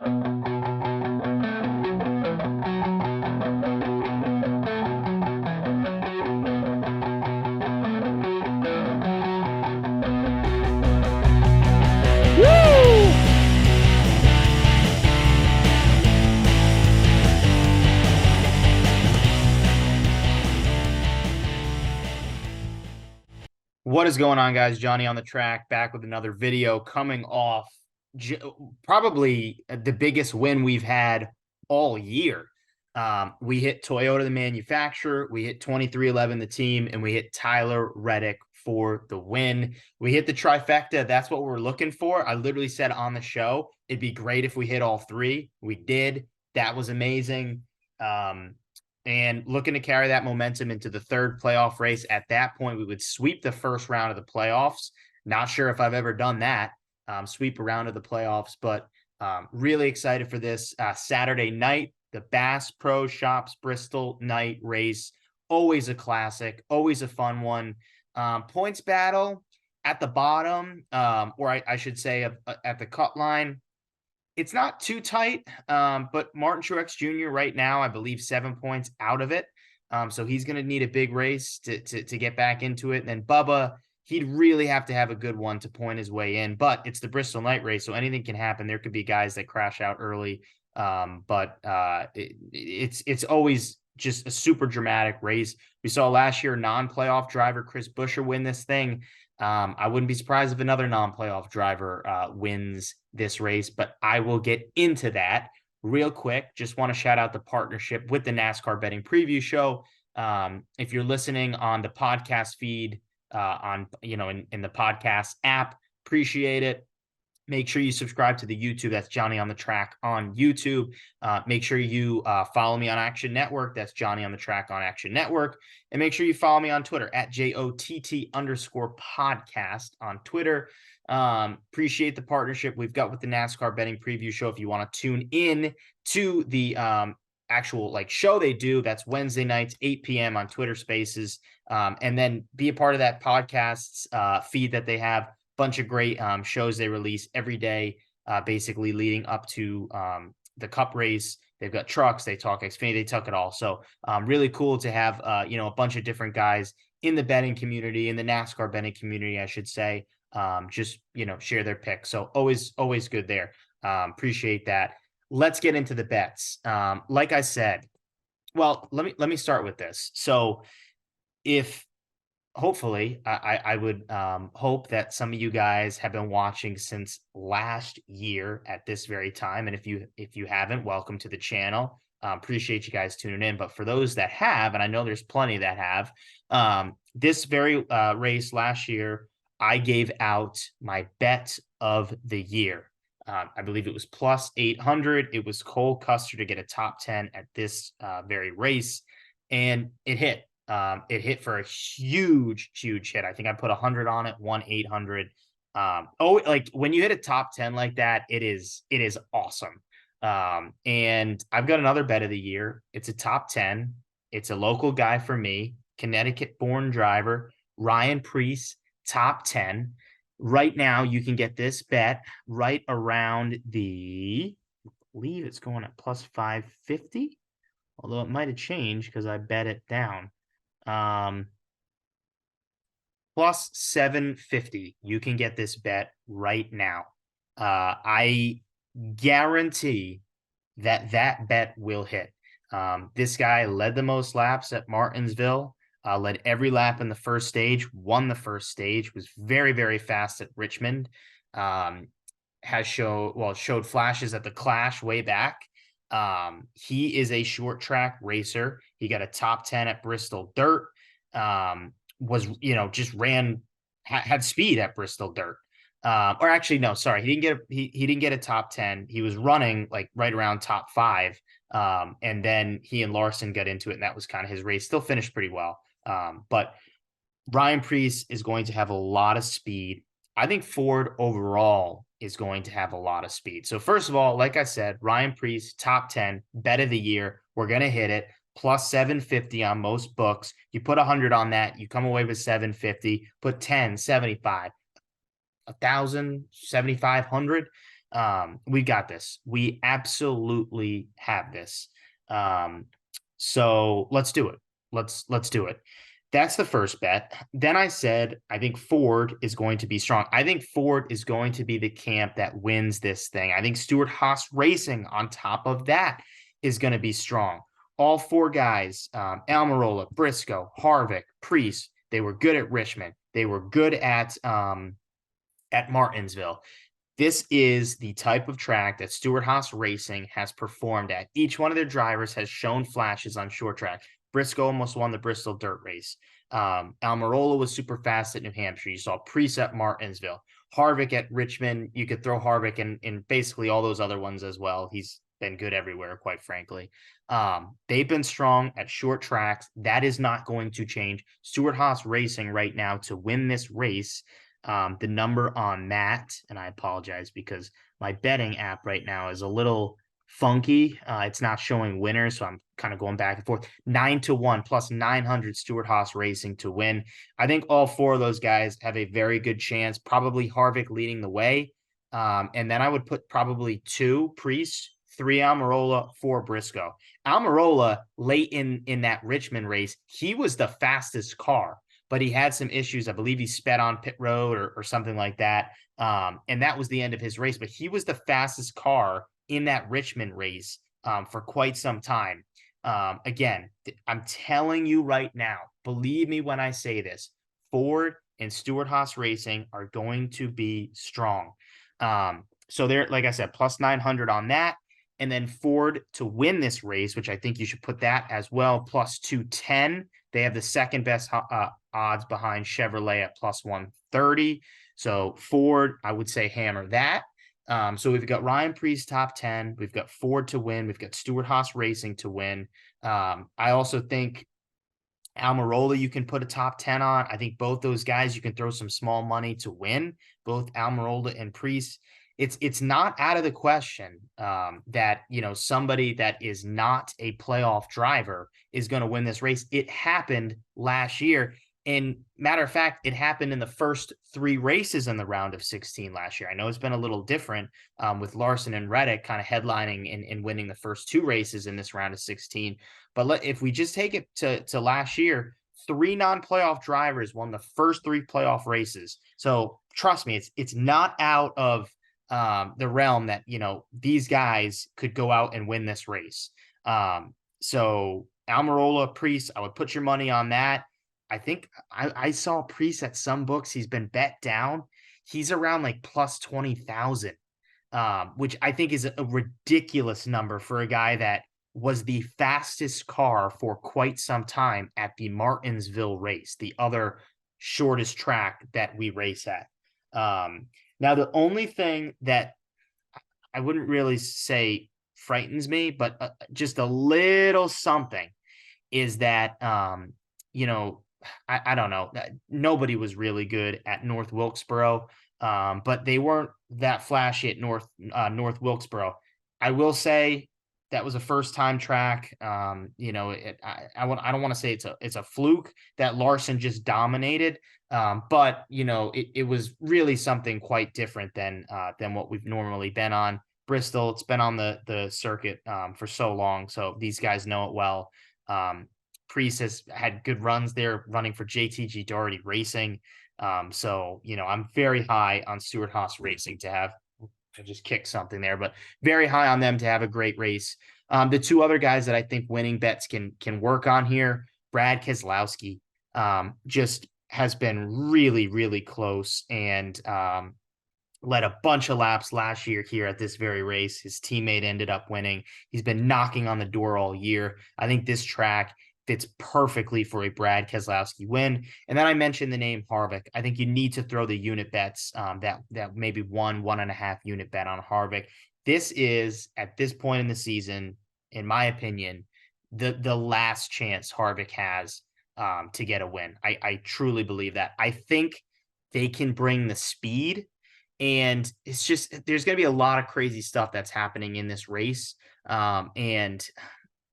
What is going on, guys? Johnny on the track, back with another video coming off probably the biggest win we've had all year. We hit Toyota, the manufacturer, we hit 23XI, the team, and we hit Tyler Reddick for the win. We hit the trifecta. That's what we're looking for. I literally said on the show, it'd be great if we hit all three. We did. That was amazing. And looking to carry that momentum into the third playoff race. At that point, we would sweep the first round of the playoffs. Not sure if I've ever done that, sweep a round of the playoffs, but really excited for this Saturday night, the Bass Pro Shops Bristol night race. Always a classic, always a fun one. Points battle at the bottom, or I should say at the cut line. It's not too tight, but Martin Truex Jr. right now, I believe 7 points out of it. So he's going to need a big race to get back into it. And then Bubba, he'd really have to have a good one to point his way in. But it's the Bristol night race, so anything can happen. There could be guys that crash out early. But it's always just a super dramatic race. We saw last year non-playoff driver Chris Buescher win this thing. I wouldn't be surprised if another non-playoff driver wins this race, but I will get into that real quick. Just want to shout out the partnership with the NASCAR Betting Preview Show. If you're listening on the podcast feed, in the podcast app, appreciate it. Make sure you subscribe to the YouTube. That's Johnny on the Track on YouTube. Make sure you follow me on Action Network. That's Johnny on the Track on Action Network. And make sure you follow me on Twitter at JOTT_podcast on Twitter. Appreciate the partnership we've got with the NASCAR Betting Preview Show. If you want to tune in to the actual show they do, that's Wednesday nights, 8 p.m. on Twitter Spaces. And then be a part of that podcast's feed that they have. Bunch of great shows they release every day, basically leading up to the Cup race. They've got trucks, they talk Xfinity, they talk it all. So really cool to have a bunch of different guys in the betting community, in the NASCAR betting community, I should say, just share their picks. So always good there. Appreciate that. Let's get into the bets. Like I said, well, let me start with this. So if hopefully, I would hope that some of you guys have been watching since last year at this very time. And if you haven't, welcome to the channel. Appreciate you guys tuning in. But for those that have, and I know there's plenty that have, this very race last year, I gave out my bet of the year. I believe it was plus 800. It was Cole Custer to get a top 10 at this very race, and it hit. It hit for a huge hit. I think I put 100 on it, won 800. When you hit a top 10 like that, it is awesome. And I've got another bet of the year. It's a top 10. It's a local guy for me, Connecticut born driver, Ryan Preece, top 10. Right now, you can get this bet right around I believe it's going at plus 550. Although it might have changed because I bet it down. Plus 750. You can get this bet right now. I guarantee that bet will hit. This guy led the most laps at Martinsville, led every lap in the first stage, won the first stage, was very fast at Richmond. Showed flashes at the Clash way back. He is a short track racer. He got a top 10 at Bristol Dirt. Just had speed at Bristol Dirt. Or actually, no, sorry. He didn't get a top 10. He was running right around top 5. And then he and Larson got into it, and that was kind of his race. Still finished pretty well. But Ryan Preece is going to have a lot of speed. I think Ford overall is going to have a lot of speed. So first of all, like I said, Ryan Preece, top 10, bet of the year. We're going to hit it. Plus 750 on most books. You put 100 on that, you come away with 750. Put 10, 75, 1,000, 7,500. We got this. We absolutely have this. Um, so let's do it. Let's do it. That's the first bet. Then I said, I think Ford is going to be strong. I think Ford is going to be the camp that wins this thing. I think Stewart Haas Racing on top of that is going to be strong. All four guys, Almirola, Briscoe, Harvick, Priest, they were good at Richmond. They were good at Martinsville. This is the type of track that Stewart Haas Racing has performed at. Each one of their drivers has shown flashes on short track. Briscoe almost won the Bristol dirt race. Almirola was super fast at New Hampshire. You saw Preece at Martinsville. Harvick at Richmond. You could throw Harvick in basically all those other ones as well. He's been good everywhere, quite frankly. They've been strong at short tracks. That is not going to change. Stewart Haas Racing right now to win this race. The number on that, and I apologize because my betting app right now is a little funky. It's not showing winners, so I'm kind of going back and forth. 9-1 plus 900 Stewart Haas Racing to win. I think all four of those guys have a very good chance. Probably Harvick leading the way, and then I would put probably 2 Priest, 3 Almirola, 4 Briscoe. Almirola late in that Richmond race, he was the fastest car, but he had some issues. I believe he sped on pit road or something like that. And that was the end of his race. But he was the fastest car in that Richmond race for quite some time. Again, I'm telling you right now, believe me when I say this, Ford and Stewart Haas Racing are going to be strong. So they're, like I said, plus 900 on that. And then Ford to win this race, which I think you should put that as well, plus 210. They have the second best odds behind Chevrolet at plus 130. So Ford, I would say hammer that. So we've got Ryan Preece top 10. We've got Ford to win. We've got Stewart Haas Racing to win. I also think Almirola you can put a top 10 on. I think both those guys you can throw some small money to win, both Almirola and Preece. It's not out of the question that somebody that is not a playoff driver is going to win this race. It happened last year. And matter of fact, it happened in the first 3 races in the round of 16 last year. I know it's been a little different with Larson and Reddick kind of headlining and winning the first 2 races in this round of 16. But if we just take it to last year, 3 non-playoff drivers won the first 3 playoff races. So trust me, it's not out of the realm that these guys could go out and win this race. So Almirola, Preece, I would put your money on that. I think I saw Preece at some books. He's been bet down. He's around like plus 20,000, which I think is a ridiculous number for a guy that was the fastest car for quite some time at the Martinsville race, the other shortest track that we race at. Now, the only thing that I wouldn't really say frightens me, but just a little something is that, I don't know. Nobody was really good at North Wilkesboro, but they weren't that flashy at North Wilkesboro. I will say that was a first time track. I don't want to say it's a fluke that Larson just dominated. But it was really something quite different than what we've normally been on. Bristol, it's been on the circuit for so long, so these guys know it well. Preece has had good runs there, running for JTG Doherty Racing. So I'm very high on Stewart Haas Racing to have. I just kicked something there, but very high on them to have a great race. The 2 other guys that I think winning bets can work on here, Brad Keselowski, just has been really, really close and led a bunch of laps last year here at this very race. His teammate ended up winning. He's been knocking on the door all year. I think this track fits perfectly for a Brad Keselowski win. And then I mentioned the name Harvick. I think you need to throw the unit bets that maybe 1.5 unit bet on Harvick. This is, at this point in the season, in my opinion, the last chance Harvick has to get a win. I truly believe that. I think they can bring the speed, and it's just there's going to be a lot of crazy stuff that's happening in this race. And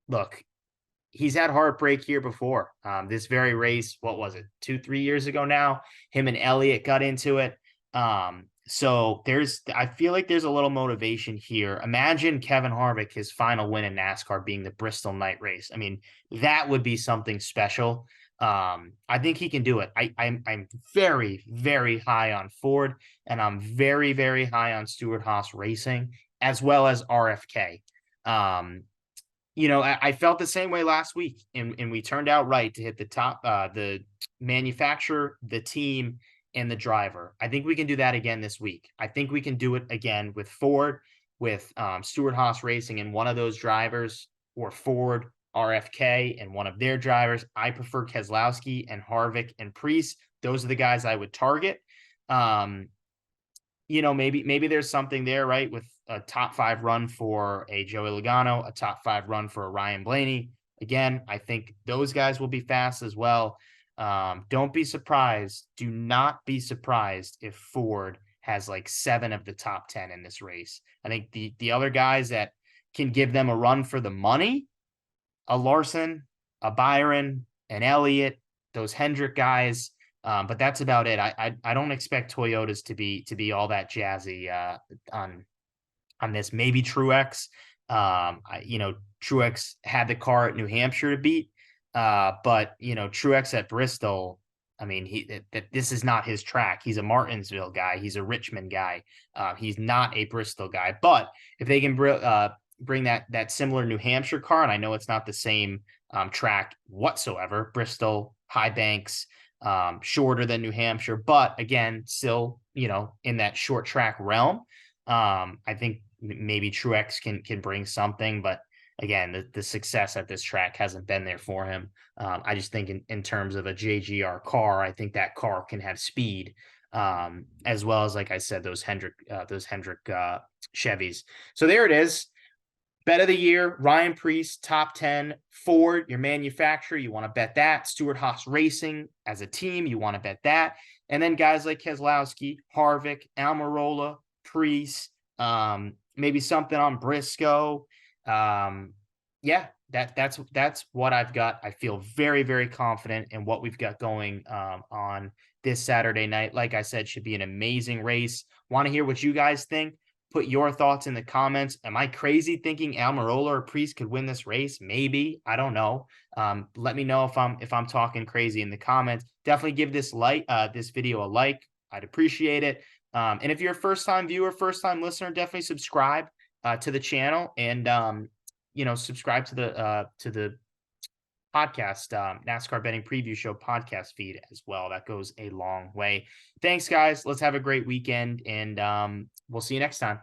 look, he's had heartbreak here before. This very race, what was it, 2-3 years ago now? Him and Elliott got into it. So I feel like there's a little motivation here. Imagine Kevin Harvick, his final win in NASCAR being the Bristol night race. I mean, that would be something special. I think he can do it. I'm very, very high on Ford, and I'm very, very high on Stewart Haas Racing, as well as RFK. Um, I felt the same way last week, and we turned out right to hit the top, the manufacturer, the team, and the driver. I think we can do that again this week. I think we can do it again with Ford, with Stewart Haas Racing, and one of those drivers, or Ford, RFK, and one of their drivers. I prefer Keselowski and Harvick and Preece. Those are the guys I would target. Um, maybe there's something there, right? With a top 5 run for a Joey Logano, a top 5 run for a Ryan Blaney. Again, I think those guys will be fast as well. Don't be surprised. Do not be surprised if Ford has like 7 of the top 10 in this race. I think the other guys that can give them a run for the money, a Larson, a Byron, an Elliott, those Hendrick guys. But that's about it. I don't expect Toyotas to be all that jazzy on this. Maybe Truex. Truex had the car at New Hampshire to beat. But Truex at Bristol. I mean, this is not his track. He's a Martinsville guy. He's a Richmond guy. He's not a Bristol guy. But if they can bring that similar New Hampshire car, and I know it's not the same track whatsoever. Bristol, high banks, shorter than New Hampshire, but again, still, in that short track realm. I think maybe Truex can bring something, but again, the success at this track hasn't been there for him. I just think in terms of a JGR car, I think that car can have speed, as well as, like I said, those Hendrick Chevys. So there it is. Bet of the year, Ryan Preece, top 10. Ford, your manufacturer, you want to bet that. Stewart Haas Racing as a team, you want to bet that. And then guys like Keselowski, Harvick, Almirola, Preece, maybe something on Briscoe. That's what I've got. I feel very, very confident in what we've got going on this Saturday night. Like I said, should be an amazing race. Want to hear what you guys think? Put your thoughts in the comments. Am I crazy thinking Almirola or Preece could win this race? Maybe. I don't know. Let me know if I'm talking crazy in the comments. Definitely give this video a like. I'd appreciate it. And if you're a first-time viewer, first-time listener, definitely subscribe to the channel, and subscribe to the podcast, NASCAR Betting Preview Show podcast feed as well. That goes a long way. Thanks, guys. Let's have a great weekend, and we'll see you next time.